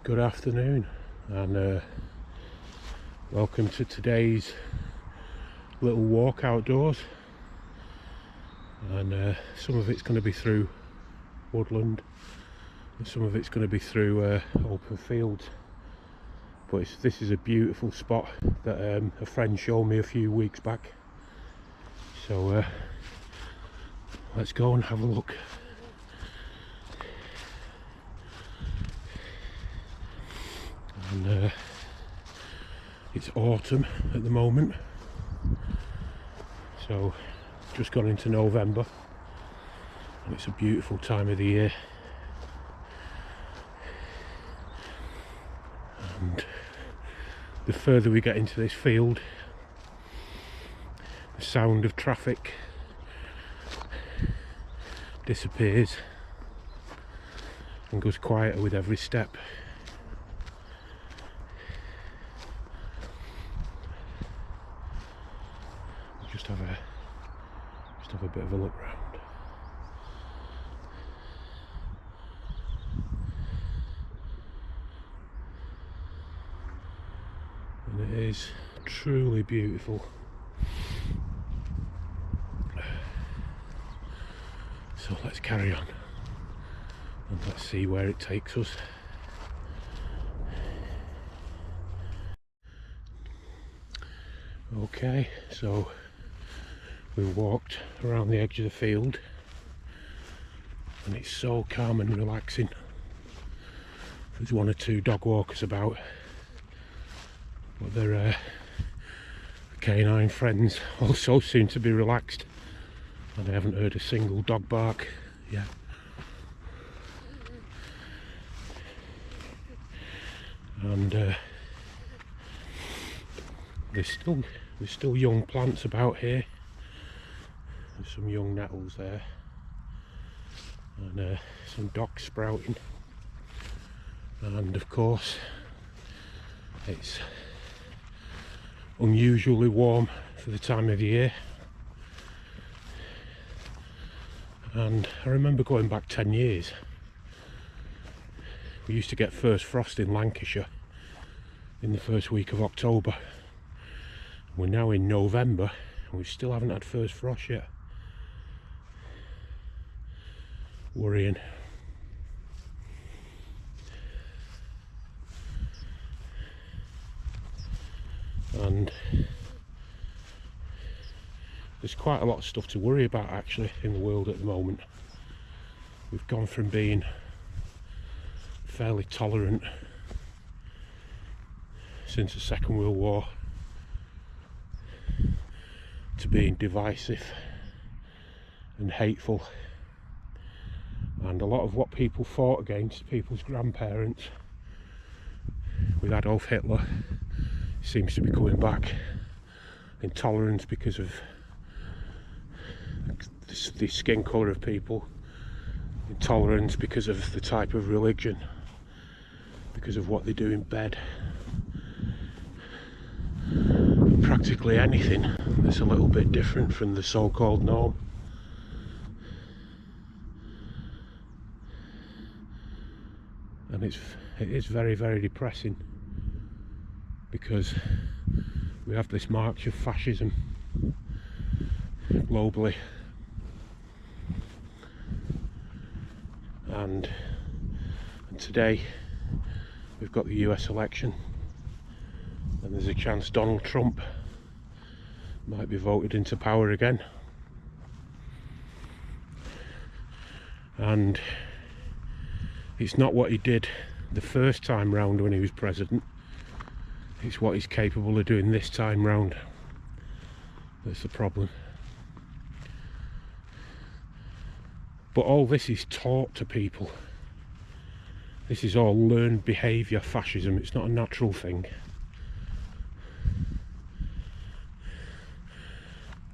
Good afternoon, and welcome to today's little walk outdoors. And some of it's going to be through woodland and some of it's going to be through open fields, but this is a beautiful spot that a friend showed me a few weeks back, so let's go and have a look. And it's autumn at the moment, so just gone into November, and it's a beautiful time of the year. And the further we get into this field, the sound of traffic disappears and goes quieter with every step. Just have a bit of a look round. And it is truly beautiful. So let's carry on and let's see where it takes us. Okay, so we walked around the edge of the field and it's so calm and relaxing. There's one or two dog walkers about, but their canine friends also seem to be relaxed, and I haven't heard a single dog bark yet. And there's still young plants about here. There's some young nettles there, and some docks sprouting, and of course it's unusually warm for the time of the year. And I remember going back 10 years, we used to get first frost in Lancashire in the first week of October. We're now in November and we still haven't had first frost yet. Worrying. And there's quite a lot of stuff to worry about actually in the world at the moment. We've gone from being fairly tolerant since the Second World War to being divisive and hateful. And a lot of what people fought against, people's grandparents, with Adolf Hitler, seems to be coming back. Intolerance because of the skin colour of people, intolerance because of the type of religion, because of what they do in bed. Practically anything that's a little bit different from the so-called norm. And it is very, very depressing, because we have this march of fascism globally, and today we've got the US election, and there's a chance Donald Trump might be voted into power again. And it's not what he did the first time round when he was president, it's what he's capable of doing this time round that's the problem. But all this is taught to people. This is all learned behaviour fascism, it's not a natural thing.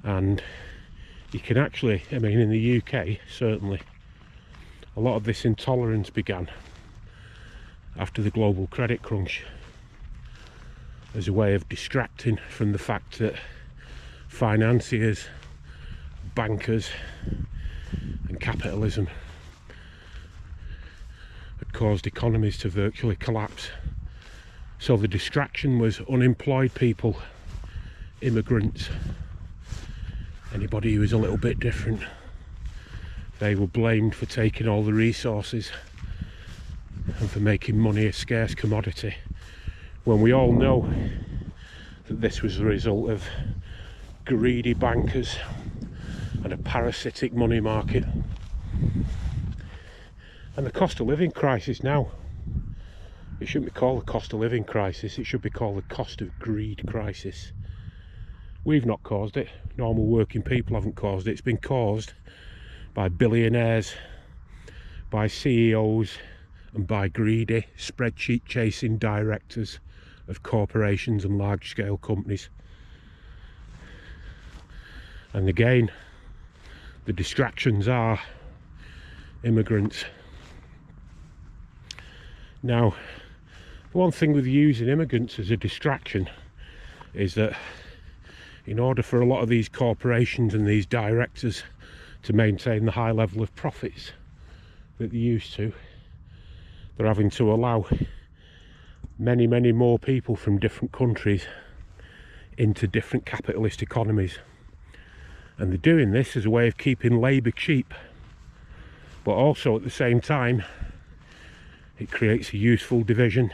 And you can actually, I mean, in the UK certainly, a lot of this intolerance began after the global credit crunch, as a way of distracting from the fact that financiers, bankers and capitalism are had caused economies to virtually collapse. So the distraction was unemployed people, immigrants, anybody who was a little bit different. They were blamed for taking all the resources and for making money a scarce commodity, when we all know that this was the result of greedy bankers and a parasitic money market. And the cost of living crisis now, it shouldn't be called the cost of living crisis, it should be called the cost of greed crisis. We've not caused it, normal working people haven't caused it. It's been caused by billionaires, by CEOs, and by greedy, spreadsheet chasing directors of corporations and large scale companies. And again, the distractions are immigrants. Now, the one thing with using immigrants as a distraction is that in order for a lot of these corporations and these directors to maintain the high level of profits that they're used to, they're having to allow many more people from different countries into different capitalist economies. And they're doing this as a way of keeping labour cheap, but also at the same time it creates a useful division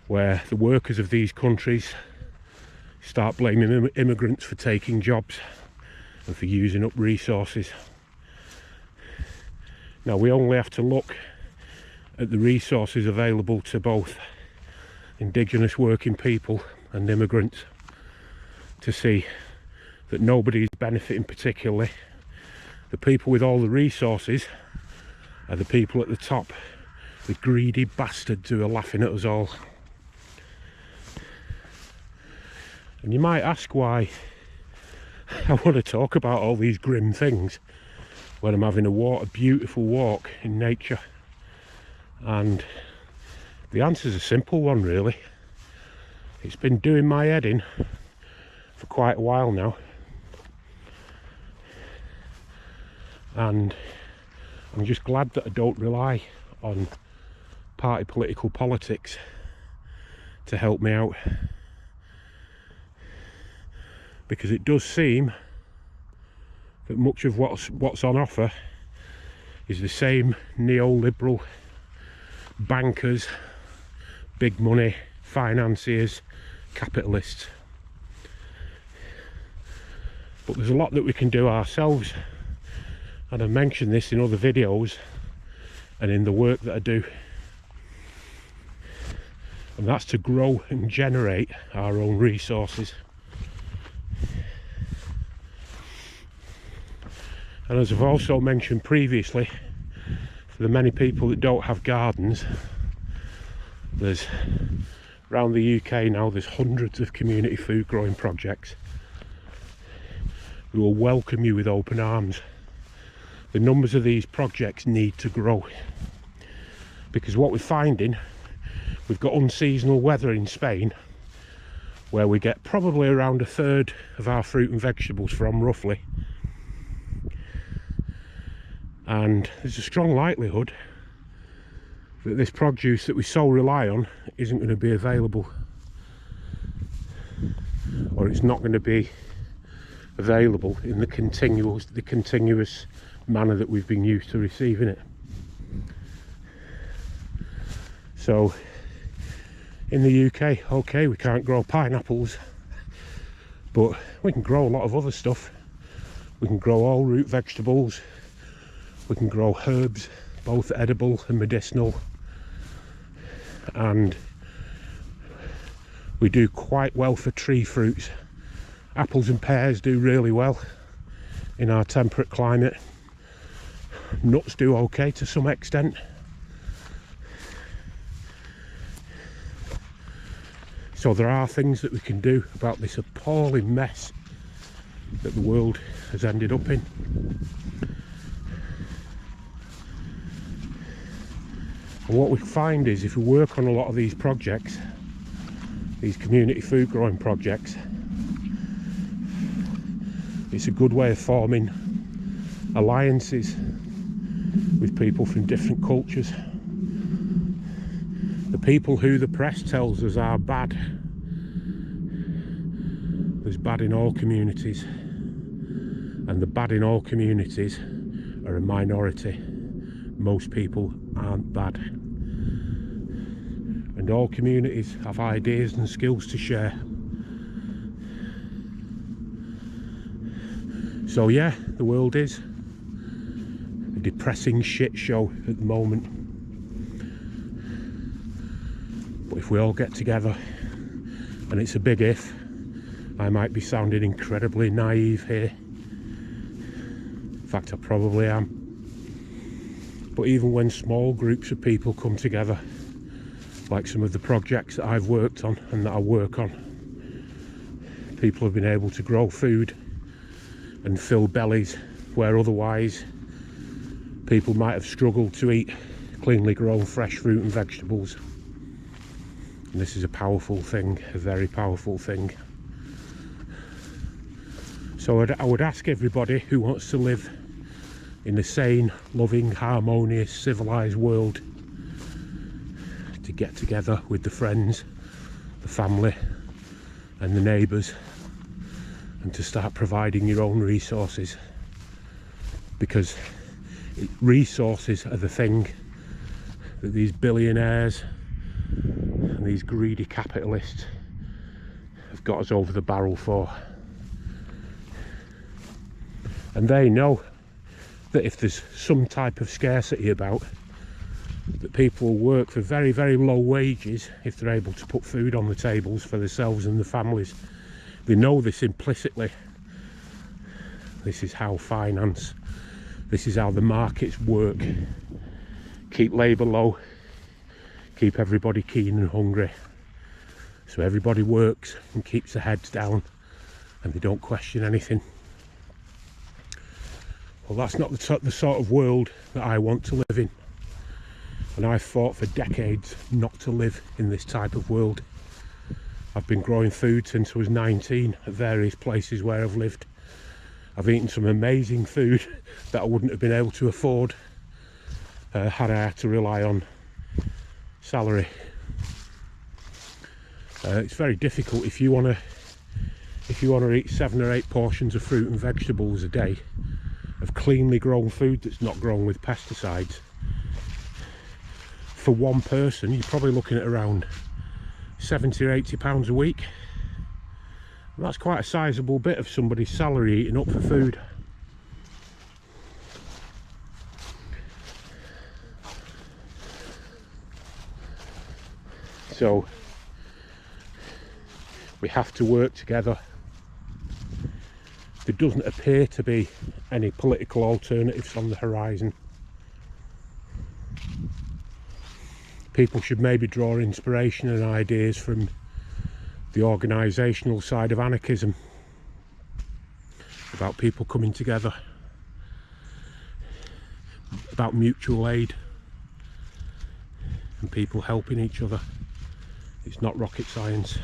where the workers of these countries start blaming immigrants for taking jobs and for using up resources. Now, we only have to look at the resources available to both indigenous working people and immigrants to see that nobody's benefiting particularly. The people with all the resources are the people at the top, the greedy bastards who are laughing at us all. And you might ask why I want to talk about all these grim things when I'm having a beautiful walk in nature. And the answer's a simple one, really. It's been doing my head in for quite a while now, and I'm just glad that I don't rely on party political politics to help me out, because it does seem that much of what's on offer is the same neoliberal bankers, big money financiers, capitalists. But there's a lot that we can do ourselves, and I mentioned this in other videos and in the work that I do, and that's to grow and generate our own resources. And as I've also mentioned previously, for the many people that don't have gardens, there's around the UK now, there's hundreds of community food growing projects who will welcome you with open arms. The numbers of these projects need to grow, because what we're finding, we've got unseasonal weather in Spain where we get probably around a third of our fruit and vegetables from, roughly. And there's a strong likelihood that this produce that we so rely on isn't going to be available, or it's not going to be available in the continuous manner that we've been used to receiving it. So in the UK, okay, we can't grow pineapples, but we can grow a lot of other stuff. We can grow all root vegetables, we can grow herbs, both edible and medicinal, and we do quite well for tree fruits. Apples and pears do really well in our temperate climate. Nuts do okay to some extent. So there are things that we can do about this appalling mess that the world has ended up in. And what we find is, if we work on a lot of these projects, these community food growing projects, it's a good way of forming alliances with people from different cultures, people who the press tells us are bad. There's bad in all communities, and the bad in all communities are a minority. Most people aren't bad, and all communities have ideas and skills to share. So yeah, the world is a depressing shit show at the moment, but if we all get together, and it's a big if, I might be sounding incredibly naive here, in fact I probably am, but even when small groups of people come together, like some of the projects that I've worked on and that I work on, people have been able to grow food and fill bellies where otherwise people might have struggled to eat cleanly grown fresh fruit and vegetables. And this is a powerful thing, a very powerful thing. So I would ask everybody who wants to live in a sane, loving, harmonious, civilized world to get together with the friends, the family and the neighbours, and to start providing your own resources, because resources are the thing that these billionaires and these greedy capitalists have got us over the barrel for. And they know that if there's some type of scarcity about, that people will work for very, very low wages if they're able to put food on the tables for themselves and their families. They know this implicitly. This is how finance, this is how the markets work. Keep labour low, keep everybody keen and hungry, so everybody works and keeps their heads down and they don't question anything. Well, that's not the sort of world that I want to live in, and I've fought for decades not to live in this type of world. I've been growing food since I was 19 at various places where I've lived. I've eaten some amazing food that I wouldn't have been able to afford had I had to rely on salary. It's very difficult if you want to eat 7 or 8 portions of fruit and vegetables a day of cleanly grown food that's not grown with pesticides. For one person, you're probably looking at around 70 or 80 pounds a week. And that's quite a sizable bit of somebody's salary eating up for food. So we have to work together. There doesn't appear to be any political alternatives on the horizon. People should maybe draw inspiration and ideas from the organisational side of anarchism, about people coming together, about mutual aid and people helping each other. It's not rocket science.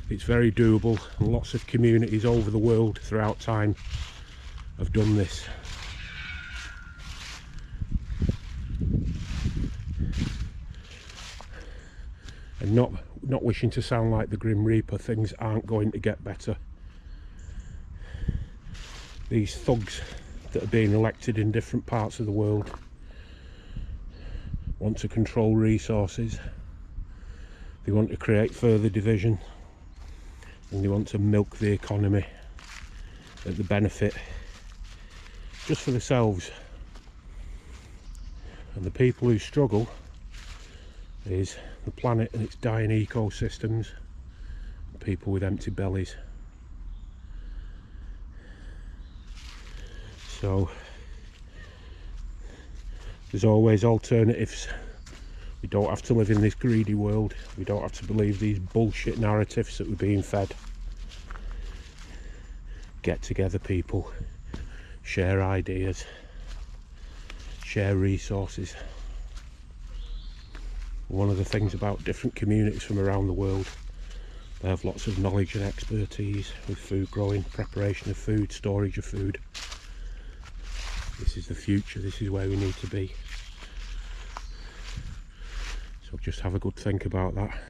It's very doable, and lots of communities over the world throughout time have done this. And not wishing to sound like the Grim Reaper, things aren't going to get better. These thugs that are being elected in different parts of the world want to control resources, they want to create further division, and they want to milk the economy at the benefit just for themselves. And the people who struggle is the planet and its dying ecosystems, and people with empty bellies. So there's always alternatives. We don't have to live in this greedy world. We don't have to believe these bullshit narratives that we're being fed. Get together, people. Share ideas. Share resources. One of the things about different communities from around the world, they have lots of knowledge and expertise with food growing, preparation of food, storage of food. This is the future. This is where we need to be. So just have a good think about that.